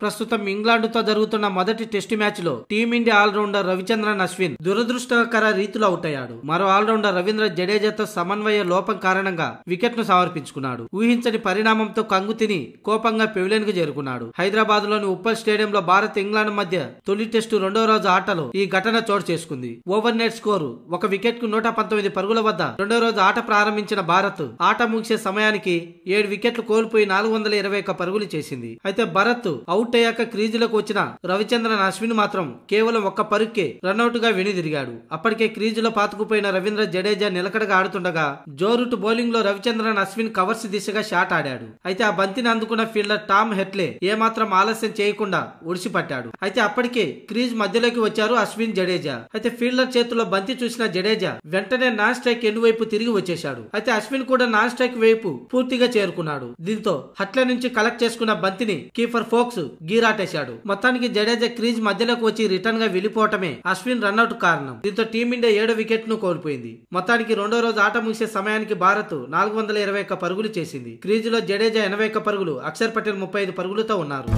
ప్రస్తుతం ఇంగ్లాండ్తో జరుగుతున్న మొదటి టెస్టు మ్యాచ్ లో టీమిండియా ఆల్రౌండర్ రవిచంద్రన్ అశ్విన్ దురదృష్టకర రీతిలో అవుట్ అయ్యాడు. మరో ఆల్రౌండర్ రవీంద్ర జడేజాతో సమన్వయ లోపం కారణంగా వికెట్ ను సమర్పించుకున్నాడు. ఊహించని పరిణామంతో కంగు తిని కోపంగా పెవిలియన్ కు చేరుకున్నాడు. హైదరాబాద్ లోని ఉప్పల్ స్టేడియంలో భారత్ ఇంగ్లాండ్ మధ్య తొలి టెస్టు రెండో రోజు ఆటలో ఈ ఘటన చోటు చేసుకుంది. ఓవర్ నెట్ స్కోరు 1 వికెట్ కు 119 పరుగుల వద్ద రెండో రోజు ఆట ప్రారంభించిన భారత్ ఆట ముగిసే సమయానికి 7 వికెట్లు కోల్పోయి 421 పరుగులు చేసింది. అయితే భారత్ అవుట్ అయ్యాక క్రీజులకు వచ్చిన రవిచంద్రన్ అశ్విన్ మాత్రం కేవలం 1 పరుగుకే రన్అట్ గా వెనుదిరిగాడు. అప్పటికే క్రీజులో పాతుకుపోయిన రవీంద్ర జడేజా నిలకడగా ఆడుతుండగా జోరూట్ బౌలింగ్ లో రవిచంద్రన్ అశ్విన్ కవర్స్ దిశగా షాట్ ఆడాడు. అయితే ఆ బంతిని అందుకున్న ఫీల్డర్ టామ్ హెట్లే ఏమాత్రం ఆలస్యం చేయకుండా ఒడిసిపట్టాడు. అయితే అప్పటికే క్రీజ్ మధ్యలోకి వచ్చారు అశ్విన్ జడేజా. అయితే ఫీల్డర్ చేతిలో బంతి చూసిన జడేజా వెంటనే నాన్ స్ట్రైక్ ఎండ్ వైపు తిరిగి వచ్చేశాడు. అయితే అశ్విన్ కూడా నాన్ స్ట్రైక్ వైపు పూర్తిగా చేరుకున్నాడు. దీంతో హట్ల నుంచి కలెక్ట్ చేసుకున్న బంతిని కీపర్ ఫోక్స్ గీరాటేశాడు. మొత్తానికి జడేజా క్రీజ్ మధ్యలోకి వచ్చి రిటర్న్ గా వెళ్లిపోవటమే అశ్విన్ రన్అట్ కారణం. దీంతో టీమిండియా 7 వికెట్ ను కోల్పోయింది. మొత్తానికి రెండో రోజు ఆట ముగిసే సమయానికి భారత్ 421 పరుగులు చేసింది. క్రీజులో జడేజా 81 పరుగులు, అక్షర్ పటేల్ 35 పరుగులతో ఉన్నారు.